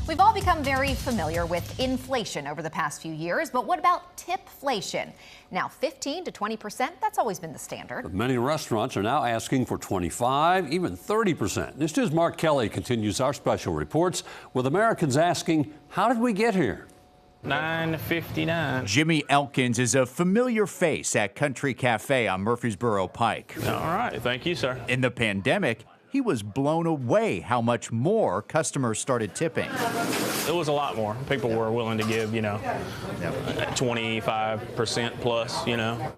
We've all become very familiar with inflation over the past few years, but what about tipflation? Now, 15 to 20%, that's always been the standard. But many restaurants are now asking for 25, even 30%. This is Mark Kelly continues our special reports with Americans asking, how did we get here? $9.59. Jimmy Elkins is a familiar face at Country Cafe on Murfreesboro Pike. All right, thank you, sir. In the pandemic, he was blown away how much more customers started tipping. It was a lot more. People were willing to give, 25% plus,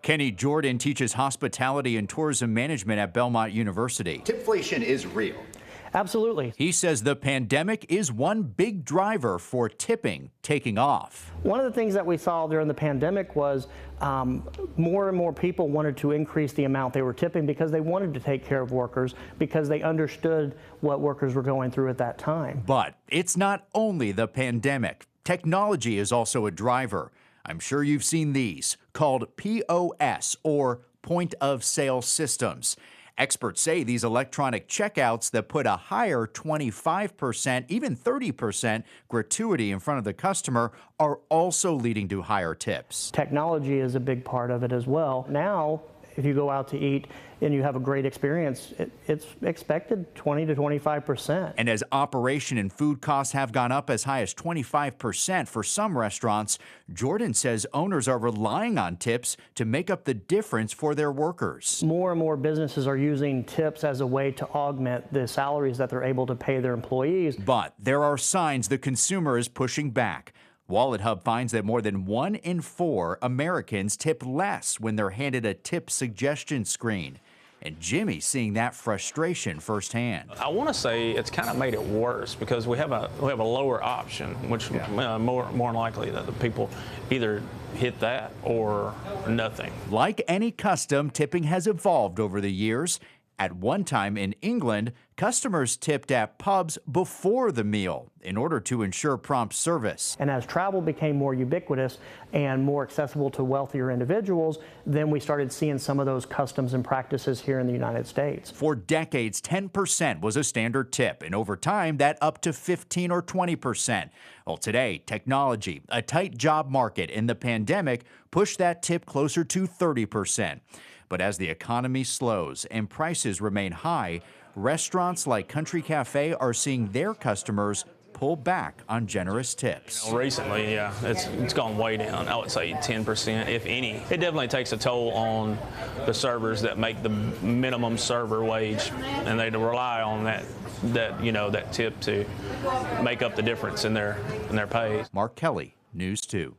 Kenny Jordan teaches hospitality and tourism management at Belmont University. Tipflation is real. Absolutely. He says the pandemic is one big driver for tipping taking off. One of the things that we saw during the pandemic was more and more people wanted to increase the amount they were tipping because they wanted to take care of workers, because they understood what workers were going through at that time. But it's not only the pandemic. Technology is also a driver. I'm sure you've seen these, called POS, or point of sale systems. Experts say these electronic checkouts that put a higher 25%, even 30% gratuity in front of the customer are also leading to higher tips. Technology is a big part of it as well. Now, if you go out to eat and you have a great experience, it's expected 20 to 25%. And as operation and food costs have gone up as high as 25% for some restaurants, Jordan says owners are relying on tips to make up the difference for their workers. More and more businesses are using tips as a way to augment the salaries that they're able to pay their employees. But there are signs the consumer is pushing back. Wallet Hub finds that more than 1 in 4 Americans tip less when they're handed a tip suggestion screen. And Jimmy's seeing that frustration firsthand. I want to say it's kind of made it worse because we have a lower option, which more likely that the people either hit that or nothing. Like any custom, tipping has evolved over the years. At one time in England, customers tipped at pubs before the meal in order to ensure prompt service. And as travel became more ubiquitous and more accessible to wealthier individuals, then we started seeing some of those customs and practices here in the United States. For decades, 10% was a standard tip, and over time, that up to 15 or 20%. Well, today, technology, a tight job market, and the pandemic pushed that tip closer to 30%. But as the economy slows and prices remain high, restaurants like Country Cafe are seeing their customers pull back on generous tips. Recently, it's gone way down. I would say 10%, if any. It definitely takes a toll on the servers that make the minimum server wage, and they rely on that tip to make up the difference in their pay. Mark Kelly, News 2.